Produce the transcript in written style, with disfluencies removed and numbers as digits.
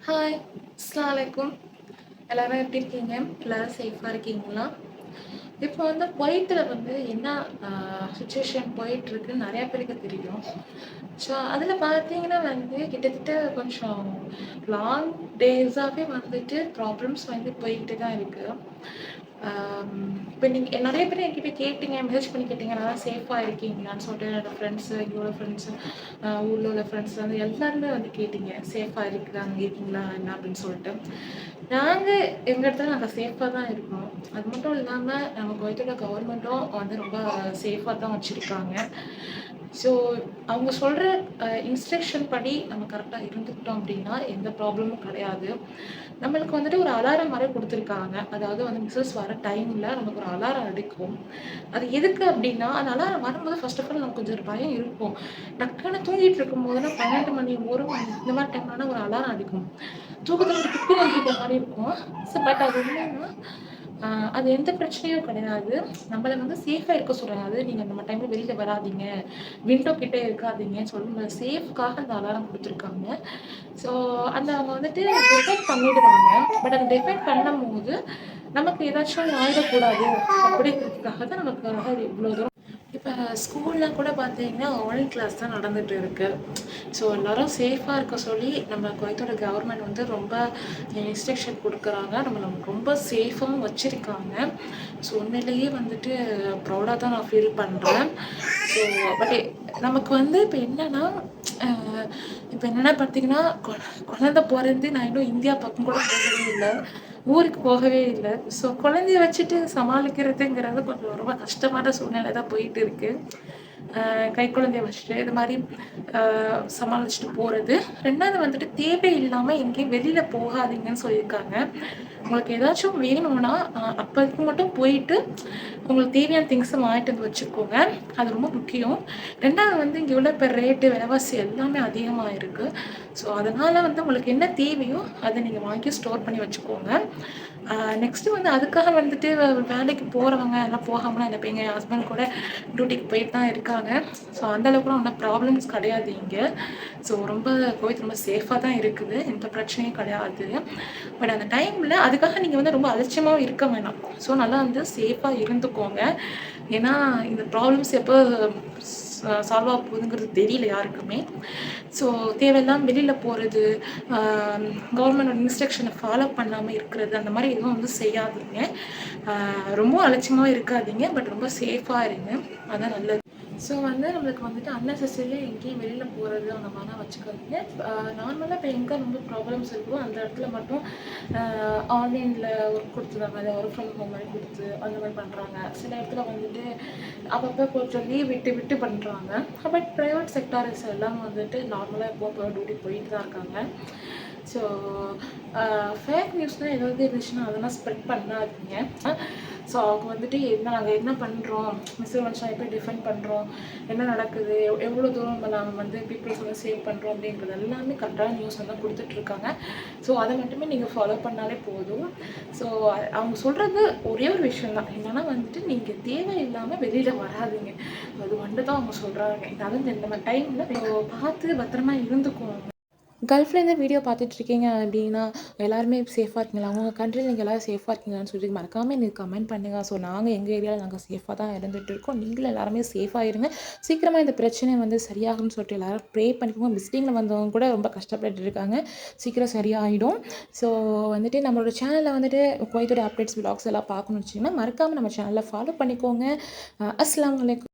Hi, அஸ்ஸலாமு அலைக்கும். எல்லாரும் எப்படி இருக்கீங்க? எல்லாரும் சேஃபா இருக்கீங்களா? இப்போ வந்து குவைத்தில வந்து என்ன சிச்சுவேஷன் போயிட்டுருக்குன்னு நெறைய பேருக்கு தெரியும். ஸோ, அதில பார்த்தீங்கன்னா வந்து கிட்டத்தட்ட கொஞ்சம் லாங் டேஸாவே வந்துட்டு ப்ராப்ளம்ஸ் வந்து போயிட்டு தான் இருக்கு. இப்ப நீங்க நெறைய பேர் என்கிட்ட கேட்டீங்க, மெசேஜ் பண்ணி கேட்டீங்க, நல்லா சேஃபா இருக்கீங்களான்னு சொல்லிட்டு என்னோட ஃப்ரெண்ட்ஸு, இங்க உள்ள ஃப்ரெண்ட்ஸு, ஊர்ல உள்ள ஃப்ரெண்ட்ஸ் வந்து எல்லாருமே வந்து கேட்டீங்க. சேஃபா இருக்கீங்களா என்ன அப்படின்னு சொல்லிட்டு. நாங்க எங்க இடத்துல நாங்க சேஃபா தான் இருக்கோம். அது மட்டும் இல்லாம நம்ம குவைத்தோட கவர்மெண்ட்டும் வந்து ரொம்ப சேஃபா தான் வச்சிருக்காங்க. ஸோ அவங்க சொல்ற இன்ஸ்ட்ரக்ஷன் படி நம்ம கரெக்ட்டா இருந்துக்கிட்டோம் அப்படின்னா, எந்த ப்ராப்ளமும் கிடையாது. நம்மளுக்கு வந்துட்டு ஒரு அலாரம் மாரி குடுத்துருக்காங்க. அதாவது வந்து மிஸ்ஸஸ் வர டைம்ல நமக்கு ஒரு அலாரம் அடிக்கும். அது எதுக்கு அப்டின்னா, அந்த அலாரம் வரும்போது ஃபர்ஸ்ட் ஆஃப் ஆல் நமக்கு கொஞ்சம் ஒரு பயம் இருக்கும். டக்குனு தூங்கிட்டு இருக்கும்போதெல்லாம் 12 மணி, 1 மணி இந்த மாரி டைம்லலாம் ஒரு அலாரம் அடிக்கும். தூக்கத்துல இருந்து திக்குன்னு எந்திரிக்கிற மாரி இருக்கும். பட் அது என்னன்னா, அ அது எந்த பிரச்சனையும் கிடையாது. நம்மள வந்து சேஃபா இருக்க சொல்றாங்க. அதாவது நீங்க இந்த மாரி டைம்ல வெளில வராதீங்க. விண்டோ கிட்ட இருக்காதீங்கன்னு சொல்லி நம்ம சேஃப்க்காக அந்த அலாரம் குடுத்துருக்காங்க. ஸோ, அந்த அவங்க வந்துட்டு டிஃபைன் பண்ணிடுவாங்க. பட் அத டிஃபைன் பண்ணும்போது, நமக்கு ஏதாச்சும் ஆயிடக்கூடாது அப்படிங்கிறதுக்காக தான் நமக்காக இவ்ளோ தூரம் இப்ப ஸ்கூல்லாம் கூட பார்த்தீங்கன்னா, ஆன்லைன் கிளாஸ் தான் நடந்துட்டு இருக்கு. ஸோ எல்லாரும் சேஃபா இருக்க சொல்லி நம்ம குவைத்தோட கவர்மெண்ட் வந்து ரொம்ப இன்ஸ்ட்ரக்ஷன் குடுக்குறாங்க. நம்மள ரொம்ப சேஃபாவும் வச்சிருக்காங்க. ஸோ உண்மையிலேயே வந்துட்டு ப்ரௌடா தான் நான் ஃபீல் பண்றேன். ஸோ பட் நமக்கு வந்து இப்ப என்னன்னா, அ இப்ப என்னன்னா பார்த்தீங்கன்னா, குழந்தை பொறந்து நான் இன்னும் இந்தியா பக்கம் கூட போகவே இல்ல. ஊருக்கு போகவே இல்ல. ஸோ குழந்தைய வச்சுட்டு சமாளிக்கிறதுங்கிறது கொஞ்சம் ரொம்ப கஷ்டமான சூழ்நிலை தான் போயிட்டு இருக்கு. கைக்குழந்தைய வச்சுட்டு இது மாரி சமாளிச்சுட்டு போறது. 2வது வந்துட்டு தேவையில்லாம எங்கேயும் வெளில போகாதீங்கன்னு சொல்லியிருக்காங்க. உங்களுக்கு ஏதாச்சும் வேணும்னா, அப்போதைக்கு மட்டும் போயிட்டு, உங்களுக்கு தேவையான திங்ஸ வாங்கிட்டு வந்து வச்சுக்கோங்க. அது ரொம்ப முக்கியம். 2வது வந்து இங்க உள்ள இப்ப ரேட்டு, விலைவாசி எல்லாமே அதிகமா இருக்கு. ஸோ, அதனால வந்து உங்களுக்கு என்ன தேவையோ, அத நீங்க வாங்கி ஸ்டோர் பண்ணி வச்சுக்கோங்க. நெக்ஸ்ட்டு வந்து அதுக்காக வந்துட்டு வேலைக்கு போறவங்க எல்லாம் போகாமலாம் இல்ல. இப்ப எங்க ஹஸ்பண்ட் கூட டியூட்டிக்கு போயிட்டு தான் இருக்காங்க. ஸோ, அந்த அளவுக்குலாம் ஒண்ணும் ப்ராப்ளம்ஸ் கிடையாது இங்க. ஸோ, ரொம்ப குவைத் ரொம்ப சேஃபா தான் இருக்குது. எந்த பிரச்சனையும் கிடையாது. பட் அந்த டைம்ல அதுக்காக நீங்க வந்து ரொம்ப அலட்சியமாவும் இருக்க வேணாம். ஸோ, நல்லா வந்து சேஃபா இருந்துக்கோங்க. ஏன்னா, இந்த ப்ராப்ளம்ஸ் எப்போ சால்வ் ஆக போகுதுங்கிறது தெரியல யாருக்குமே. ஸோ, தேவையில்லாம வெளில போறது, அ கவர்மெண்டோட இன்ஸ்ட்ரக்ஷன ஃபாலோ பண்ணாம இருக்கிறது, அந்த மாரி எதுவும் வந்து செய்யாதீங்க. ரொம்ப அலட்சியமாவும் இருக்காதீங்க. பட் ரொம்ப சேஃபா இருங்க. அதான் நல்லது. ஸோ வந்து நம்மளுக்கு வந்துட்டு அன்னெசசரியா எங்கேயும் வெளில போறது அந்த மாரிலாம் வச்சுக்காதீங்க. நார்மலா இப்ப எங்க ரொம்ப ப்ராப்ளம்ஸ் இருக்கோ அந்த இடத்துல மட்டும் ஆன்லைன்ல ஒர்க் குடுத்துருவாங்க. அத ஒர்க் ஃப்ரம் ஹோம் மாரி குடுத்து அந்த மாரி பண்றாங்க. சில இடத்துல வந்துட்டு அப்பப்ப கொஞ்சம் லீவ் விட்டு விட்டு பண்றாங்க. பட் பிரைவேட் செக்டார்ஸ் எல்லாம் வந்துட்டு நார்மலா எப்பவும் போல டியூட்டி போயிட்டு தான் இருக்காங்க. ஸோ ஃபேக் நியூஸ்லாம் ஏதாவது இருந்துச்சுன்னா அதெல்லாம் ஸ்ப்ரெட் பண்ணாதீங்க. ஸோ அவங்க வந்துட்டு நாங்கள் என்ன பண்ணுறோம், மிஸ்இன்ஃபர்மேஷன் எப்படி டிஃபெண்ட் பண்ணுறோம், என்ன நடக்குது, எவ்வளோ தூரம் நாங்கள் வந்து பீப்புள்ஸ் வந்து சேவ் பண்ணுறோம் அப்படிங்கிறது எல்லாமே கரெக்டான நியூஸ் வந்து கொடுத்துட்ருக்காங்க. ஸோ அதை மட்டுமே நீங்கள் ஃபாலோ பண்ணாலே போதும். ஸோ அவங்க சொல்கிறது ஒரே ஒரு விஷயம் தான், என்னென்னா வந்துட்டு நீங்கள் தேவையில்லாமல் வெளியில் வராதீங்க. அது வந்துட்டு தான் அவங்க சொல்கிறாங்க. அதாவது இந்த மாதிரி டைமில் பார்த்து பத்திரமா இருந்துக்கோங்க. கல்ஃப்லேருந்து வீடியோ பார்த்துட்ருக்கீங்க அப்படின்னா, எல்லாருமே சேஃபா இருக்கீங்களா? உங்க கண்ட்ரில நீங்க எல்லாரும் சேஃபா இருக்கீங்களான்னு சொல்லிட்டு மறக்காம எனக்கு கமெண்ட் பண்ணுங்க. ஸோ நாங்க எங்க ஏரியால நாங்க சேஃபா தான் இருந்துட்டு இருக்கோம். நீங்களும் எல்லாருமே சேஃபா இருங்க. சீக்கிரமா இந்த பிரச்சனை வந்து சரியாகும்னு சொல்லிட்டு எல்லாரும் ப்ரே பண்ணிக்கோங்க. விசிட்டிங்ல வந்தவங்க கூட ரொம்ப கஷ்டப்பட்டுட்டு இருக்காங்க. சீக்கிரம் சரியாயிடும். ஸோ வந்துட்டு நம்மளோட சேனல்ல வந்துட்டு குவைத்தோட அப்டேட்ஸ், விலாக்ஸ் எல்லாம் பார்க்கணும்னு வச்சிங்கன்னா, மறக்காம நம்ம சேனல ஃபாலோ பண்ணிக்கோங்க. அஸ்ஸலாமு அலைக்கும்.